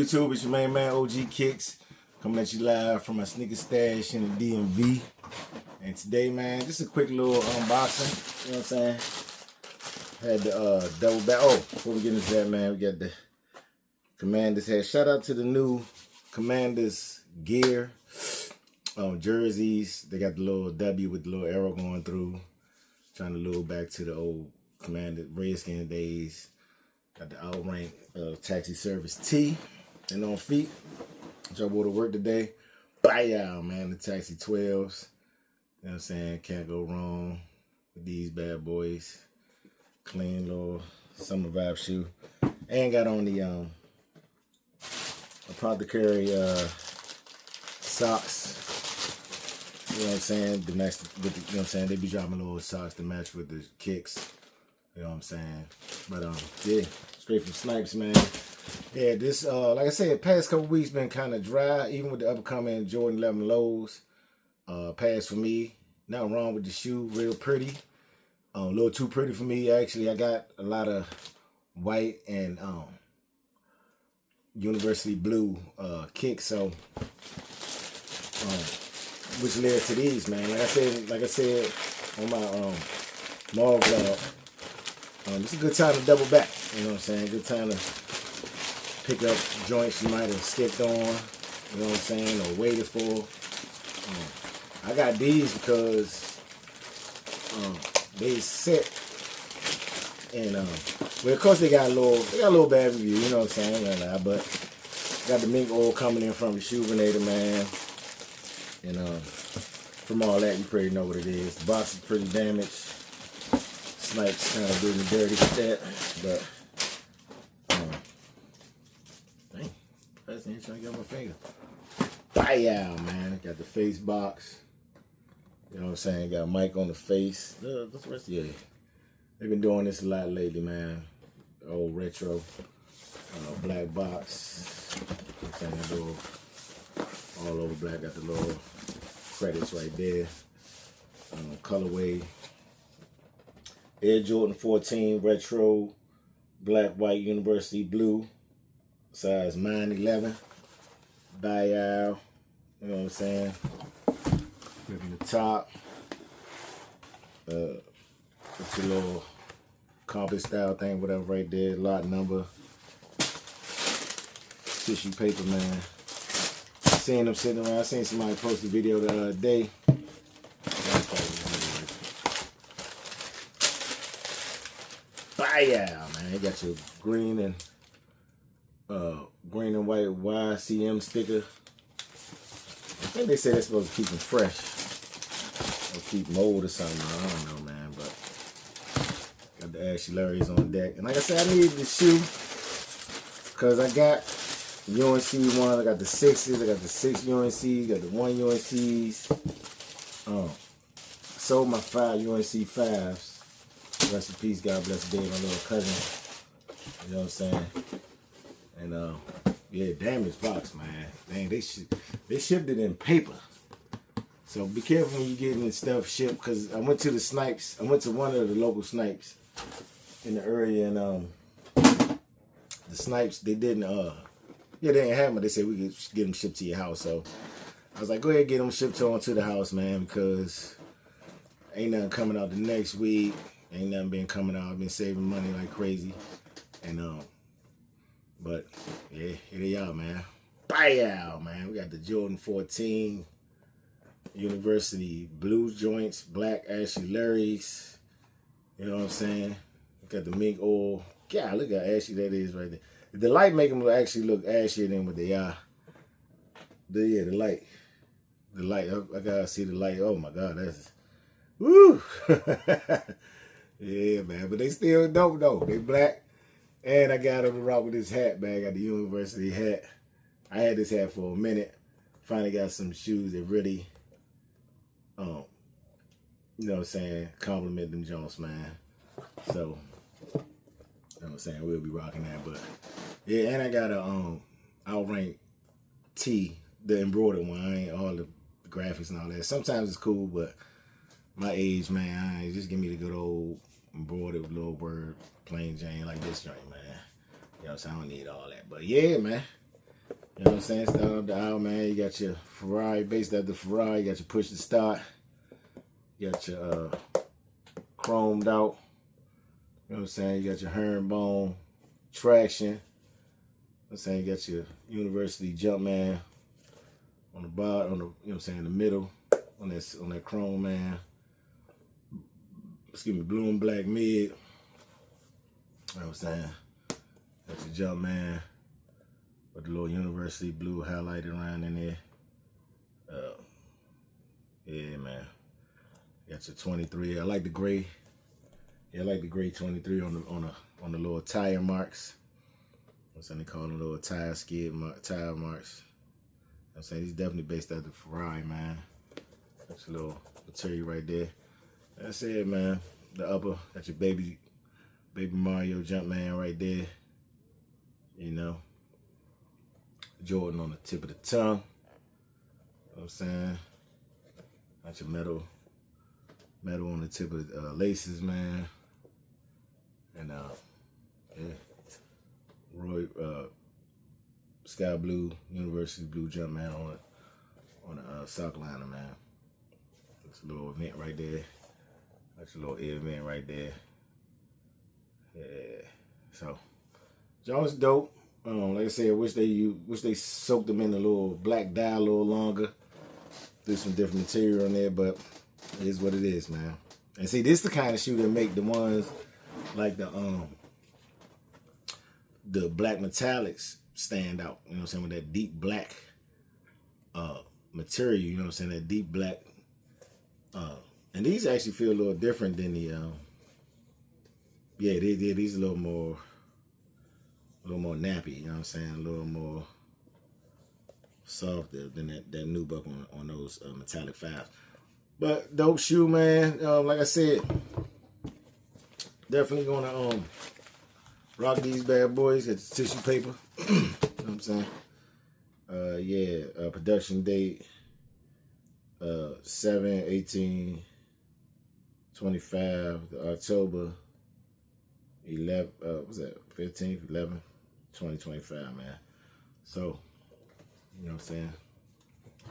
YouTube? It's your main man, OG Kicks, coming at you live from my sneaker stash in the DMV. And today, man, just a quick little unboxing. You know what I'm saying? Had the double back. Oh, before we get into that, man, we got the Commanders hat. Shout out to the new Commanders gear, jerseys. They got the little W with the little arrow going through. Trying to lure back to the old Commander Redskin days. Got the Outrank taxi service T and on feet. Which I wore to work today. Bye, man. The taxi 12s. You know what I'm saying? Can't go wrong with these bad boys. Clean little summer vibe shoe. And got on the Apothecary socks. You know what I'm saying? The next with the, you know what I'm saying? They be dropping little socks to match with the kicks. You know what I'm saying? But yeah, straight from Snipes, man. Yeah, this like I said, past couple weeks been kind of dry, even with the upcoming Jordan 11 lows. Pass for me. Nothing wrong with the shoe, real pretty. A little too pretty for me, actually. I got a lot of white and University blue kicks, so which led to these, man. Like I said on my mall vlog, it's a good time to double back. You know what I'm saying? Good time to pick up joints you might have skipped on. You know what I'm saying? Or waited for. I got these because they set and well, of course they got a little bad review. You know what I'm saying? But got the mink oil coming in from Rejuvenator, man. And from all that, you pretty know what it is. The box is pretty damaged. Snipes kind of doing me dirty with that, but dang, President trying to get my finger. Bye, man. Got the face box. You know what I'm saying? Got a mic on the face. What's the rest of you? They've been doing this a lot lately, man. Old retro black box. You know what I'm saying? All over black. Got the little credits right there. Colorway. Air Jordan 14 retro black white University blue, size 911. Dial. You know what I'm saying? Flipping the top. It's a little compass style thing, whatever right there. Lot number. Tissue paper, man. Seeing them sitting around. I seen somebody post a video the other day. Bye, man. They got your green and white YCM sticker. I think they say they're supposed to keep them fresh or keep mold or something. I don't know, man. But got the Ashley Larry's on deck. And like I said, I needed the shoe because I got UNC one. I got the 6s. I got the 6 UNCs. Got the 1 UNCs. Sold my 5 UNC 5s. Rest in peace, God bless the day, my little cousin. You know what I'm saying? And yeah, damaged box, man. Dang, they shipped it in paper. So be careful when you getting this stuff shipped, because I went to the Snipes. I went to one of the local Snipes in the area, and the Snipes, they didn't yeah, they didn't have them. They said we could get them shipped to your house. So I was like, go ahead and get them shipped to the house, man, because ain't nothing coming out the next week. Ain't nothing been coming out. I've been saving money like crazy. And but yeah, here they are, man. Bye, man. We got the Jordan 14 University blue joints, black Ashley Larry's. You know what I'm saying? We got the mink oil. God, look how ashy that is right there. The light make them actually look ashier than what they are. Yeah, the light. The light. I gotta see the light. Oh my God, that's woo. Yeah, man, but they still dope though. They black, and I got them to rock with this hat, man. I got the University hat. I had this hat for a minute. Finally got some shoes that really, you know what I'm saying, compliment them Jones, man. So, you know what I'm saying, we'll be rocking that. But yeah, and I got a Outrank T, the embroidered one. I ain't all the graphics and all that. Sometimes it's cool, but my age, man, just give me the good old embroidered little word, plain Jane like this joint, man. You know what I'm saying? I don't need all that. But yeah, man. You know what I'm saying? Starting up the aisle, man. You got your Ferrari, based at the Ferrari. You got your push to start. You got your chromed out. You know what I'm saying? You got your herringbone traction. You know what I'm saying? You got your University Jumpman on the bottom, on the, you know what I'm saying, in the middle, on that chrome, man. Excuse me, blue and black mid. You know what I'm saying? Got your Jumpman with the little University blue highlighted around in there. Yeah, man. Got your 23. I like the gray. Yeah, I like the gray 23 on the little tire marks. What's they call them, little tire tire marks. I'm saying he's definitely based out the Ferrari, man. That's a little material right there. That's it, man. The upper, got your baby Mario Jumpman right there. You know, Jordan on the tip of the tongue. You know what I'm saying? Got your metal on the tip of the laces, man. And yeah, Roy sky blue University blue Jumpman on the sock liner, man. That's a little event right there. That's a little event right there. Yeah. So Jones dope. Like I said, wish they soaked them in a little black dye a little longer. Do some different material on there, but it is what it is, man. And see, this is the kind of shoe that make the ones like the black metallics stand out. You know what I'm saying? With that deep black material, you know what I'm saying? That deep black. And these actually feel a little different than the yeah, these a little more nappy, you know what I'm saying? A little more softer than that nubuck on those metallic fives. But dope shoe, man. Like I said, definitely gonna rock these bad boys. Got the tissue paper. You know what I'm saying? Yeah, production date 7/18/25, October 11. What's that? 15th, 11th, 2025, man. So, you know what I'm saying?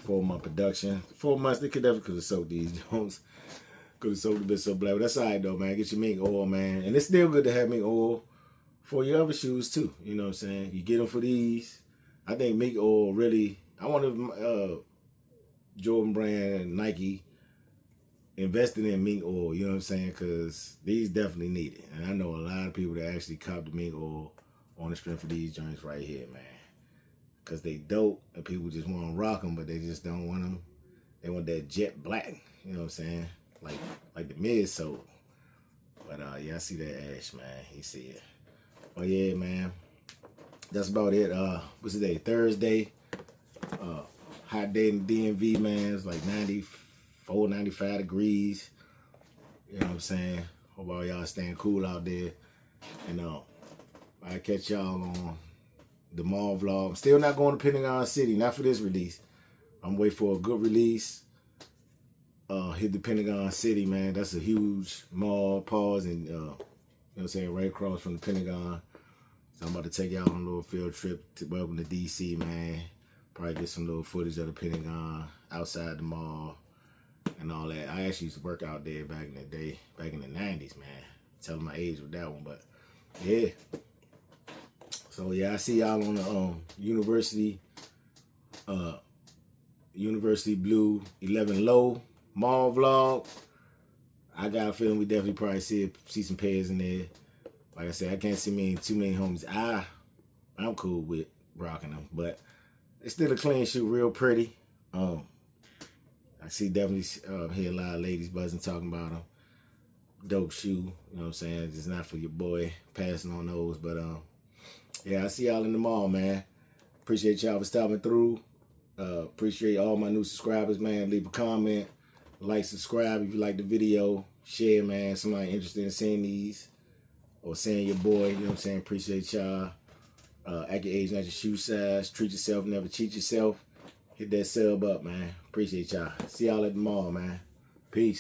4-month production. 4 months, they could have soaked these Jones. Could have soaked a bit so black. But that's all right, though, man. Get your mink oil, man. And it's still good to have mink oil for your other shoes, too. You know what I'm saying? You get them for these. I think mink oil really... I wonder if Jordan Brand and Nike invested in mink oil, you know what I'm saying? Because these definitely need it. And I know a lot of people that actually cop the mink oil on the strength of these joints right here, man. Because they dope and people just want to rock them, but they just don't want them. They want that jet black, you know what I'm saying? Like the midsole. But yeah, I see that ash, man. You see it. Oh yeah, man. That's about it. What's the day? Thursday. Hot day in the DMV, man. It's like 94, 95 degrees. You know what I'm saying? Hope all y'all staying cool out there. And I'll catch y'all on the mall vlog. I'm still not going to Pentagon City, not for this release. I'm waiting for a good release. Hit the Pentagon City, man. That's a huge mall. Pause and you know what I'm saying, right across from the Pentagon. So I'm about to take y'all on a little field trip to welcome to DC, man. Probably get some little footage of the Pentagon outside the mall and all that. I actually used to work out there back in the day, back in the 90s, man. Telling my age with that one, but yeah. So yeah, I see y'all on the University Blue 11 Low mall vlog. I got a feeling we definitely probably see some pairs in there. Like I said, I can't see too many homies. I'm cool with rocking them, but it's still a clean shoe, real pretty. I see definitely hear a lot of ladies buzzing talking about them. Dope shoe, you know what I'm saying? It's not for your boy passing on those, but yeah, I see y'all in the mall, man. Appreciate y'all for stopping through. Appreciate all my new subscribers, man. Leave a comment, like, subscribe if you like the video, share, man. Somebody interested in seeing these or seeing your boy, you know what I'm saying? Appreciate y'all. Act your age, not your shoe size. Treat yourself, never cheat yourself. Hit that sub up, man. Appreciate y'all. See y'all at the mall, man. Peace.